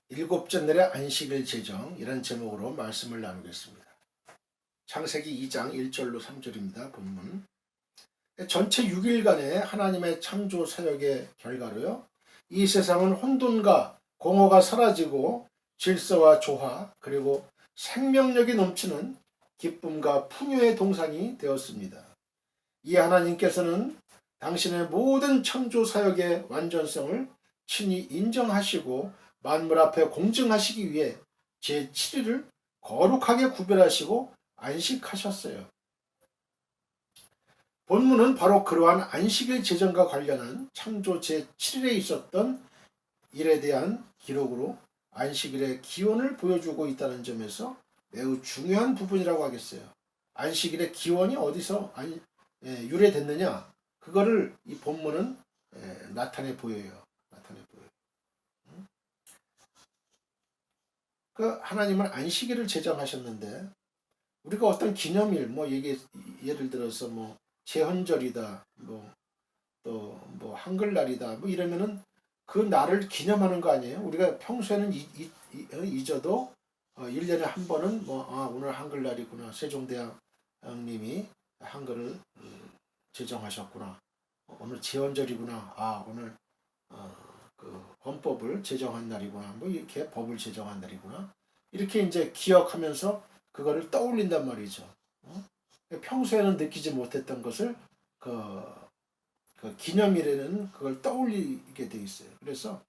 일곱째 날의 안식일 제정 이런 제목으로 말씀을 나누겠습니다. 창세기 2장 1절로 3절입니다. 본문. 전체 6일간의 하나님의 창조 사역의 결과로요. 이 세상은 혼돈과 공허가 사라지고 질서와 조화 그리고 생명력이 넘치는 기쁨과 풍요의 동산이 되었습니다. 이 하나님께서는 당신의 모든 창조 사역의 완전성을 친히 인정하시고 만물 앞에 공증하시기 위해 제7일을 거룩하게 구별하시고 안식하셨어요. 본문은 바로 그러한 안식일 제정과 관련한 창조 제7일에 있었던 일에 대한 기록으로 안식일의 기원을 보여주고 있다는 점에서 매우 중요한 부분이라고 하겠어요. 안식일의 기원이 어디서 유래됐느냐? 그거를 이 본문은 나타내 보여요. 그 하나님은 안식일을 제정하셨는데 우리가 어떤 기념일 예를 들어서 제헌절이다 또 한글날이다 이러면은 그 날을 기념하는 거 아니에요. 우리가 평소에는 잊어도 1년에 한 번은 오늘 한글날이구나, 세종대왕님이 한글을 제정하셨구나, 오늘 제헌절이구나, 오늘 그 헌법을 제정한 날이구나, 이렇게 법을 제정한 날이구나, 이렇게 이제 기억하면서 그거를 떠올린단 말이죠. 평소에는 느끼지 못했던 것을 그 기념일에는 그걸 떠올리게 돼 있어요. 그래서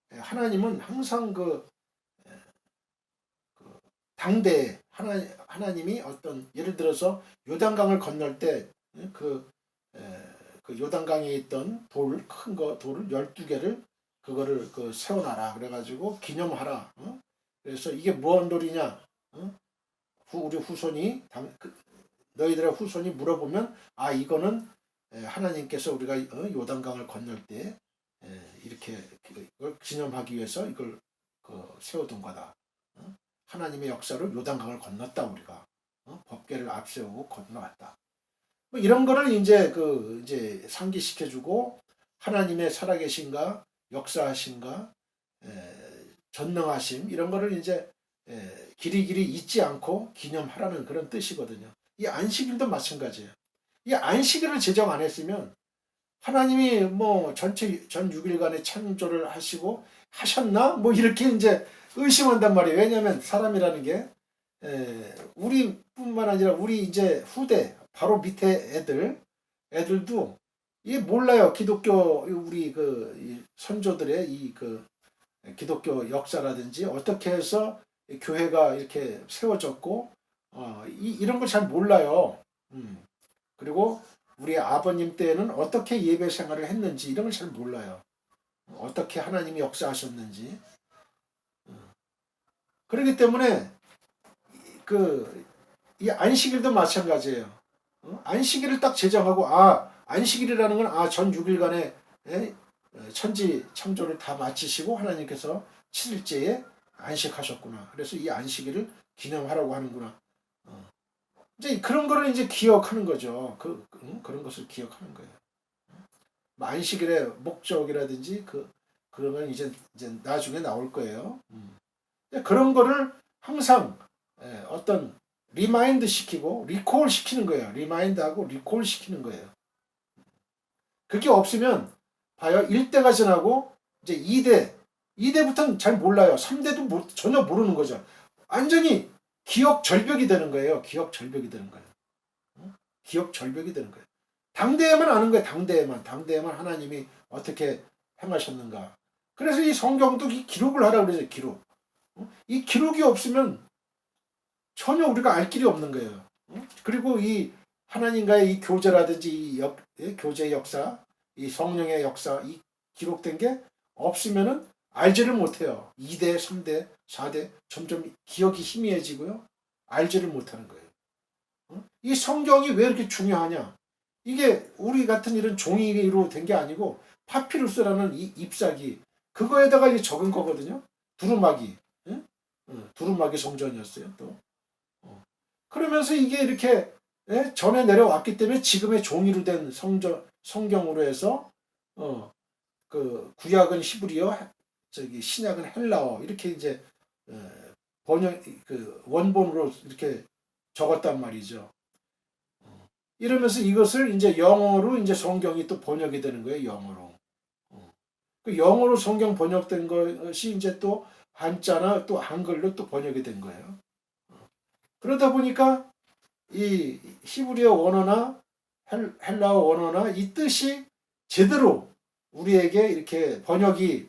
하나님은 항상 그 당대에 하나님이 어떤 예를 들어서 요단강을 건널 때 그 요단강에 있던 큰 돌을 12개를 그거를 세워놔라 그래가지고 기념하라. 그래서 이게 무슨 돌이냐? 우리 후손이 너희들의 후손이 물어보면 이거는 하나님께서 우리가 요단강을 건널 때 이렇게 이걸 기념하기 위해서 이걸 세워둔 거다. 하나님의 역사로 요단강을 건넜다 우리가. 법궤를 앞세우고 건너왔다. 이런 거를 이제 상기시켜주고 하나님의 살아계신가, 역사하신가, 전능하심 이런 거를 이제 길이길이 잊지 않고 기념하라는 그런 뜻이거든요. 이 안식일도 마찬가지예요. 이 안식일을 제정 안 했으면 하나님이 전 6일간의 창조를 하셨나? 이렇게 이제 의심한단 말이에요. 왜냐하면 사람이라는 게 우리뿐만 아니라 우리 이제 후대 바로 밑에 애들도 이게 몰라요. 기독교 우리 선조들의 기독교 역사라든지 어떻게 해서 교회가 이렇게 세워졌고 이런 걸 잘 몰라요. 그리고 우리 아버님 때에는 어떻게 예배 생활을 했는지 이런 걸 잘 몰라요. 어떻게 하나님이 역사하셨는지. 그렇기 때문에 이 안식일도 마찬가지예요. 안식일을 딱 제정하고 안식일이라는 건 전 6일간의 천지 창조를 다 마치시고 하나님께서 7일째에 안식하셨구나. 그래서 이 안식일을 기념하라고 하는구나. 이제 그런 거를 이제 기억하는 거죠. 그런 것을 기억하는 거예요. 안식일의 목적이라든지 그런 건 이제 나중에 나올 거예요. 그런 거를 항상 어떤 리마인드 시키고 리콜 시키는 거예요. 리마인드하고 리콜 시키는 거예요. 그게 없으면 봐요. 1대가 지나고 이제 2대부터는 잘 몰라요. 3대도 전혀 모르는 거죠. 완전히 기억 절벽이 되는 거예요. 기억 절벽이 되는 거예요. 기억 절벽이 되는 거예요. 당대에만 아는 거예요. 당대에만 하나님이 어떻게 행하셨는가. 그래서 이 성경도 이 기록을 하라고 그러죠. 기록. 이 기록이 없으면 전혀 우리가 알 길이 없는 거예요. 그리고 이 하나님과의 이 교제라든지 교제의 역사, 이 성령의 역사, 이 기록된 게 없으면은 알지를 못해요. 2대, 3대, 4대 점점 기억이 희미해지고요. 알지를 못하는 거예요. 이 성경이 왜 이렇게 중요하냐? 이게 우리 같은 이런 종이로 된 게 아니고 파피루스라는 이 잎사귀 그거에다가 이게 적은 거거든요. 두루마기, 두루마기 성전이었어요. 또 그러면서 이게 이렇게 전에 내려왔기 때문에 지금의 종이로 된 성경으로 해서 그 구약은 히브리어, 저기 신약은 헬라어 이렇게 이제 번역 그 원본으로 이렇게 적었단 말이죠. 이러면서 이것을 이제 영어로 이제 성경이 또 번역이 되는 거예요. 영어로. 그 영어로 성경 번역된 것이 이제 또 한자나 또 한글로 또 번역이 된 거예요. 그러다 보니까 이 히브리어 원어나 헬라어 원어나 이 뜻이 제대로 우리에게 이렇게 번역이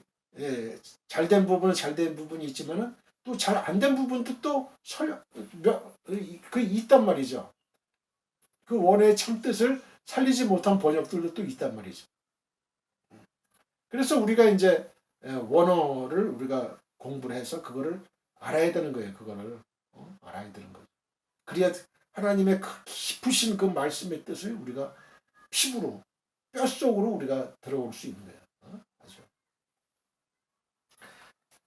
잘된 부분은 잘된 부분이 있지만은 또 잘 안 된 부분도 또 그 있단 말이죠. 그 원어의 참 뜻을 살리지 못한 번역들도 또 있단 말이죠. 그래서 우리가 이제 원어를 우리가 공부를 해서 그거를 알아야 되는 거예요. 그거를 알아야 되는 거예요. 그래야 하나님의 깊으신 그 말씀의 뜻을 우리가 피부로 뼛속으로 우리가 들어올 수 있는 거예요. 아죠.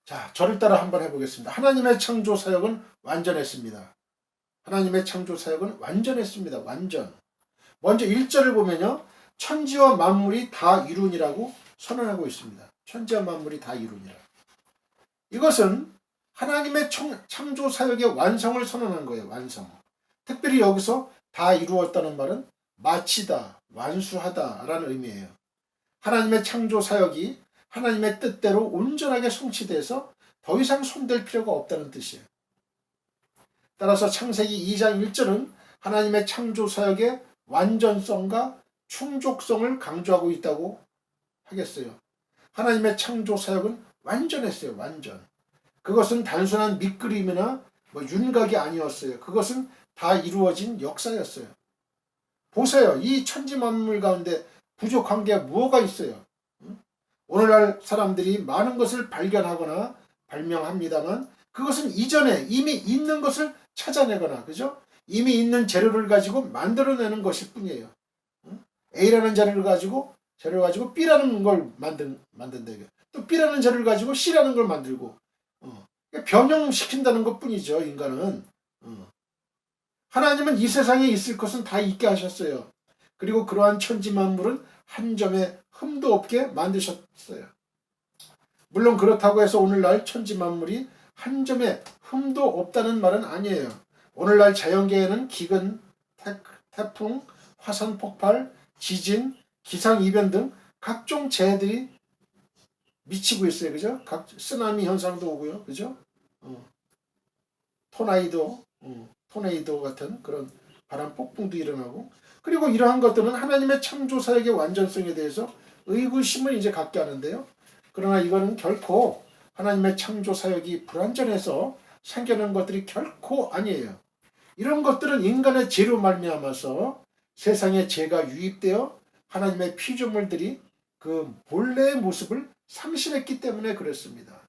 자, 저를 따라 한번 해보겠습니다. 하나님의 창조 사역은 완전했습니다. 하나님의 창조 사역은 완전했습니다. 완전. 먼저 1절을 보면요. 천지와 만물이 다 이룬이라고 선언하고 있습니다. 천지와 만물이 다 이룬이라. 이것은 하나님의 창조 사역의 완성을 선언한 거예요. 완성. 특별히 여기서 다 이루었다는 말은 마치다, 완수하다라는 의미예요. 하나님의 창조 사역이 하나님의 뜻대로 온전하게 성취돼서 더 이상 손댈 필요가 없다는 뜻이에요. 따라서 창세기 2장 1절은 하나님의 창조 사역의 완전성과 충족성을 강조하고 있다고 하겠어요. 하나님의 창조 사역은 완전했어요. 완전. 그것은 단순한 밑그림이나 윤곽이 아니었어요. 그것은 다 이루어진 역사였어요. 보세요. 이 천지 만물 가운데 부족한 게 뭐가 있어요? 오늘날 사람들이 많은 것을 발견하거나 발명합니다만 그것은 이전에 이미 있는 것을 찾아내거나 그죠? 이미 있는 재료를 가지고 만들어내는 것일 뿐이에요. A라는 재료를 가지고 B라는 걸 만든다. 또 B라는 재료를 가지고 C라는 걸 만들고 변형시킨다는 것 뿐이죠. 인간은. 하나님은 이 세상에 있을 것은 다 있게 하셨어요. 그리고 그러한 천지 만물은 한 점의 흠도 없게 만드셨어요. 물론 그렇다고 해서 오늘날 천지 만물이 한 점의 흠도 없다는 말은 아니에요. 오늘날 자연계에는 기근, 태풍, 화산 폭발, 지진, 기상이변 등 각종 재해들이 미치고 있어요. 그죠? 쓰나미 현상도 오고요. 그죠? 토네이도 같은 그런 바람 폭풍도 일어나고 그리고 이러한 것들은 하나님의 창조 사역의 완전성에 대해서 의구심을 이제 갖게 하는데요. 그러나 이거는 결코 하나님의 창조 사역이 불완전해서 생겨난 것들이 결코 아니에요. 이런 것들은 인간의 죄로 말미암아서 세상에 죄가 유입되어 하나님의 피조물들이 그 본래의 모습을 상실했기 때문에 그렇습니다.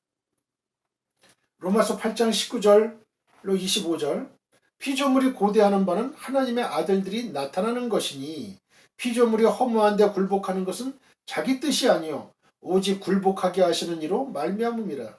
로마서 8장 19절로 25절 피조물이 고대하는 바는 하나님의 아들들이 나타나는 것이니 피조물이 허무한 데 굴복하는 것은 자기 뜻이 아니요 오직 굴복하게 하시는 이로 말미암음이라.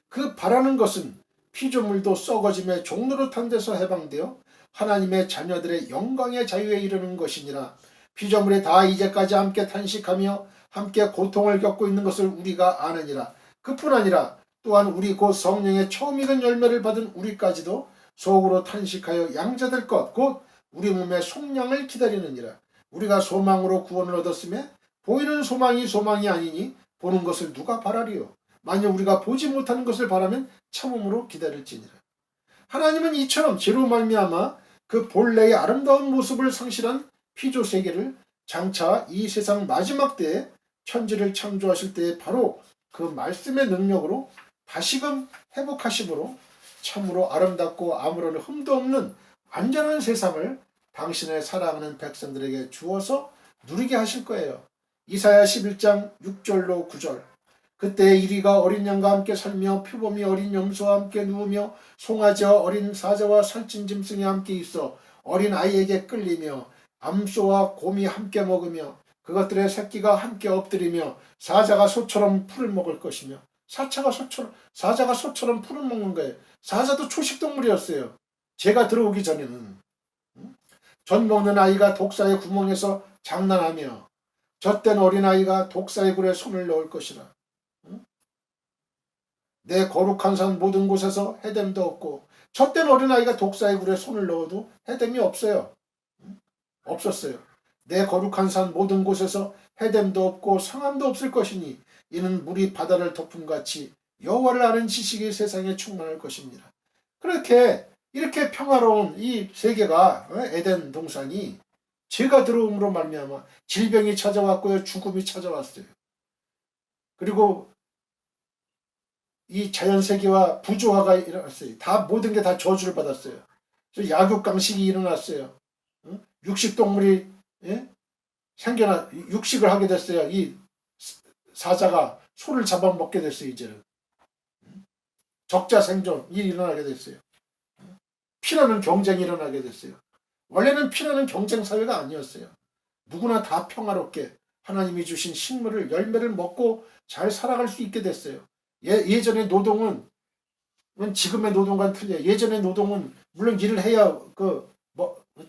그 바라는 것은 피조물도 썩어짐의 종노릇한 데서 해방되어 하나님의 자녀들의 영광의 자유에 이르는 것이니라. 피조물이 다 이제까지 함께 탄식하며 함께 고통을 겪고 있는 것을 우리가 아느니라. 그뿐 아니라 또한 우리 곧 성령의 처음 익은 열매를 받은 우리까지도 속으로 탄식하여 양자될 것 곧 우리 몸의 속량을 기다리느니라. 우리가 소망으로 구원을 얻었으며 보이는 소망이 아니니 보는 것을 누가 바라리요. 만일 우리가 보지 못하는 것을 바라면 참음으로 기다릴지니라. 하나님은 이처럼 죄로 말미암아 그 본래의 아름다운 모습을 상실한 피조 세계를 장차 이 세상 마지막 때에 천지를 창조하실 때에 바로 그 말씀의 능력으로 다시금 회복하심으로 참으로 아름답고 아무런 흠도 없는 완전한 세상을 당신의 사랑하는 백성들에게 주어서 누리게 하실 거예요. 이사야 11장 6절로 9절 그때 이리가 어린 양과 함께 살며 표범이 어린 염소와 함께 누우며 송아지와 어린 사자와 살찐 짐승이 함께 있어 어린 아이에게 끌리며 암소와 곰이 함께 먹으며 그것들의 새끼가 함께 엎드리며 사자가 소처럼 풀을 먹을 것이며 사자가 소처럼 풀을 먹는 거예요. 사자도 초식동물이었어요. 제가 들어오기 전에는. 젖 먹는 아이가 독사의 구멍에서 장난하며 젖된 어린아이가 독사의 굴에 손을 넣을 것이라. 내 거룩한 산 모든 곳에서 해됨도 없고, 젖된 어린아이가 독사의 굴에 손을 넣어도 해됨이 없어요. 없었어요. 내 거룩한 산 모든 곳에서 해됨도 없고 상함도 없을 것이니 이는 물이 바다를 덮음같이 여호와를 아는 지식이 세상에 충만할 것입니다. 그렇게 이렇게 평화로운 이 세계가 에덴 동산이 죄가 들어옴으로 말미암아 질병이 찾아왔고요, 죽음이 찾아왔어요. 그리고 이 자연 세계와 부조화가 일어났어요. 다 모든 게 다 저주를 받았어요. 약육강식이 일어났어요. 육식 동물이 육식을 하게 됐어요. 이 사자가 소를 잡아먹게 됐어요. 이제는 적자 생존이 일어나게 됐어요. 피라는 경쟁이 일어나게 됐어요. 원래는 피라는 경쟁 사회가 아니었어요. 누구나 다 평화롭게 하나님이 주신 식물을 열매를 먹고 잘 살아갈 수 있게 됐어요. 예전의 노동은 지금의 노동과는 틀려요. 예전의 노동은 물론 일을 해야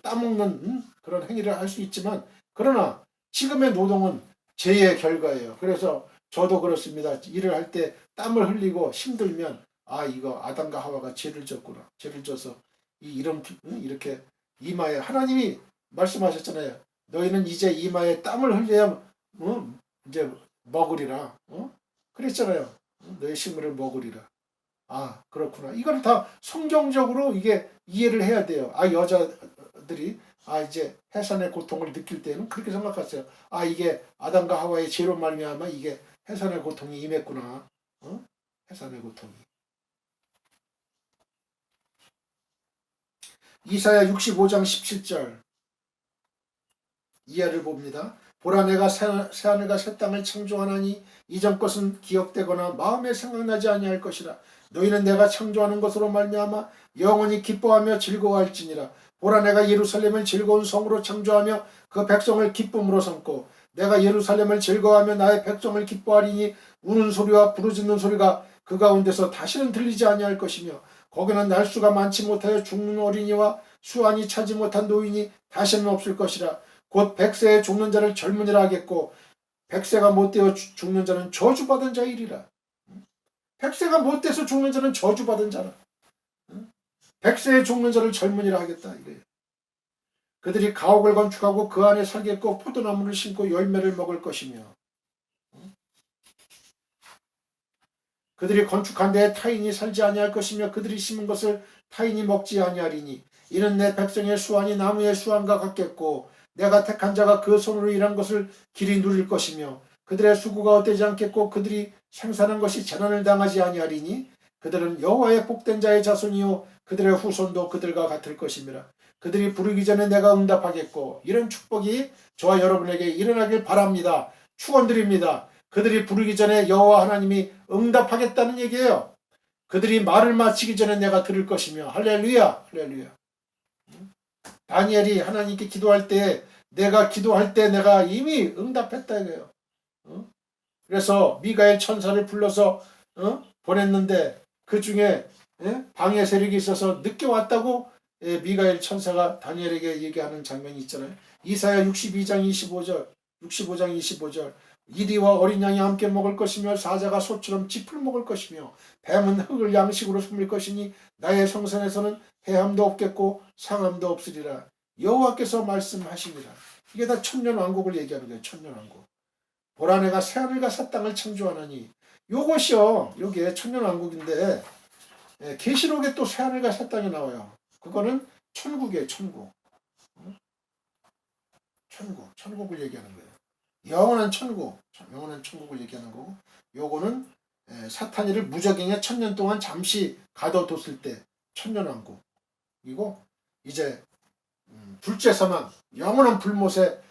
따먹는 그런 행위를 할 수 있지만, 그러나 지금의 노동은 죄의 결과예요. 그래서 저도 그렇습니다. 일을 할 때 땀을 흘리고 힘들면 이거 아담과 하와가 죄를 졌구나. 죄를 져서 이렇게 이마에, 하나님이 말씀하셨잖아요. 너희는 이제 이마에 땀을 흘려야 이제 먹으리라. 그랬잖아요. 너희 식물을 먹으리라. 그렇구나. 이걸 다 성경적으로 이게 이해를 해야 돼요. 여자들이 이제 해산의 고통을 느낄 때는 그렇게 생각했어요. 이게 아담과 하와의 죄로 말미암아 이게 해산의 고통이 임했구나. 해산의 고통이. 이사야 65장 17절 이하를 봅니다. 보라, 내가 새하늘과 새 땅을 창조하나니 이전 것은 기억되거나 마음에 생각나지 아니할 것이라. 너희는 내가 창조하는 것으로 말미암아 영원히 기뻐하며 즐거워할지니라. 보라, 내가 예루살렘을 즐거운 성으로 창조하며 그 백성을 기쁨으로 삼고, 내가 예루살렘을 즐거워하며 나의 백성을 기뻐하리니 우는 소리와 부르짖는 소리가 그 가운데서 다시는 들리지 아니할 것이며, 거기는 날수가 많지 못하여 죽는 어린이와 수완이 차지 못한 노인이 다시는 없을 것이라. 곧 100세에 죽는 자를 젊은이라 하겠고 100세가 못되어 죽는 자는 저주받은 자이리라. 100세가 못돼서 죽는 자는 저주받은 자라. 100세에 죽는 자를 젊은이라 하겠다 이거예요. 그들이 가옥을 건축하고 그 안에 살겠고 포도나무를 심고 열매를 먹을 것이며, 그들이 건축한 데에 타인이 살지 아니할 것이며 그들이 심은 것을 타인이 먹지 아니하리니 이는 내 백성의 수완이 나무의 수완과 같겠고 내가 택한 자가 그 손으로 일한 것을 길이 누릴 것이며 그들의 수고가 헛되지 않겠고 그들이 생산한 것이 재난을 당하지 아니하리니 그들은 여호와의 복된 자의 자손이요 그들의 후손도 그들과 같을 것임이라. 그들이 부르기 전에 내가 응답하겠고, 이런 축복이 저와 여러분에게 일어나길 바랍니다. 축원드립니다. 그들이 부르기 전에 여호와 하나님이 응답하겠다는 얘기예요. 그들이 말을 마치기 전에 내가 들을 것이며. 할렐루야, 할렐루야. 다니엘이 하나님께 기도할 때, 내가 기도할 때 내가 이미 응답했다 이거예요. 그래서 미가엘 천사를 불러서 보냈는데 그 중에 방해 세력이 있어서 늦게 왔다고 미가엘 천사가 다니엘에게 얘기하는 장면이 있잖아요. 이사야 62장 25절 이리와 어린 양이 함께 먹을 것이며 사자가 소처럼 짚을 먹을 것이며 뱀은 흙을 양식으로 삼을 것이니 나의 성산에서는 해함도 없겠고 상함도 없으리라. 여호와께서 말씀하십니다. 이게 다 천년왕국을 얘기하는 거예요. 천년왕국. 보라, 내가 새하늘과 새 땅을 창조하나니, 요것이요, 요게 천년왕국인데 계시록에 또 새하늘과 새 땅이 나와요. 그거는 천국이에요. 천국을 얘기하는 거예요. 영원한 천국을 얘기하는 거고, 요거는 사탄이를 무적행에 1000년 동안 잠시 가둬뒀을 때 천년왕국. 이거 이제 둘째 사망, 영원한 불못에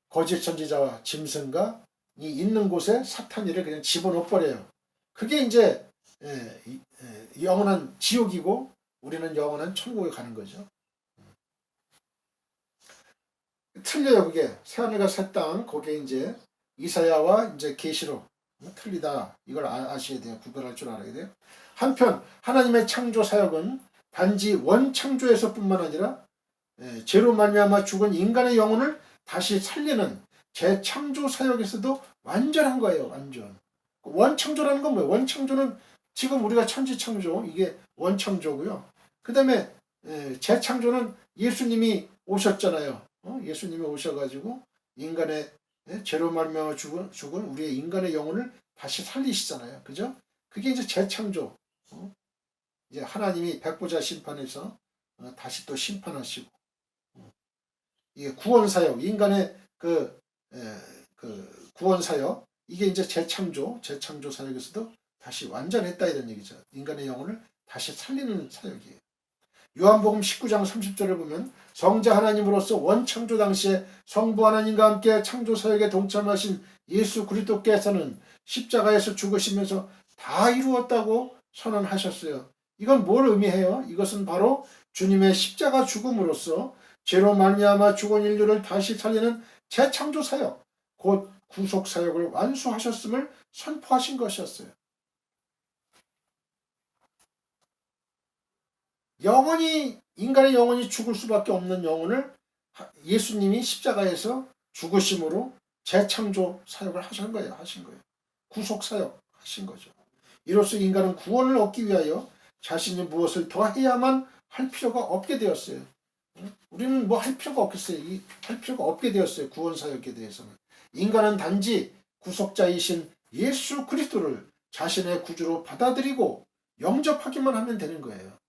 거짓 선지자와 짐승가 이 있는 곳에 사탄이를 그냥 집어넣어버려요. 그게 이제 영원한 지옥이고 우리는 영원한 천국에 가는 거죠. 틀려요. 그게 새하늘과 새 땅, 거기에 이제 이사야와 이제 계시록 틀리다. 이걸 아셔야 돼요. 구별할 줄 알아야 돼요. 한편 하나님의 창조 사역은 단지 원창조에서뿐만 아니라 죄로 말미암아 죽은 인간의 영혼을 다시 살리는 재창조 사역에서도 완전한 거예요. 완전. 원창조라는 건 뭐예요? 원창조는 지금 우리가 천지창조, 이게 원창조고요. 그 다음에 재창조는 예수님이 오셨잖아요. 예수님이 오셔가지고 인간의 죄로 말미암아 죽은 우리의 인간의 영혼을 다시 살리시잖아요. 그죠? 그게 이제 재창조. 이제 하나님이 백보자 심판에서 다시 또 심판하시고, 이게 구원사역, 인간의 그 구원사역, 이게 이제 재창조 사역에서도 다시 완전했다 이런 얘기죠. 인간의 영혼을 다시 살리는 사역이에요. 요한복음 19장 30절을 보면 성자 하나님으로서 원창조 당시에 성부 하나님과 함께 창조 사역에 동참하신 예수 그리스도께서는 십자가에서 죽으시면서 다 이루었다고 선언하셨어요. 이건 뭘 의미해요? 이것은 바로 주님의 십자가 죽음으로써 죄로 말미암아 죽은 인류를 다시 살리는 재창조 사역, 곧 구속 사역을 완수하셨음을 선포하신 것이었어요. 인간의 영혼이 죽을 수밖에 없는 영혼을 예수님이 십자가에서 죽으심으로 재창조 사역을 하신 거예요. 구속 사역 하신 거죠. 이로써 인간은 구원을 얻기 위하여 자신이 무엇을 더 해야만 할 필요가 없게 되었어요. 우리는 뭐 할 필요가 없겠어요. 할 필요가 없게 되었어요. 구원 사역에 대해서는. 인간은 단지 구속자이신 예수 그리스도를 자신의 구주로 받아들이고 영접하기만 하면 되는 거예요.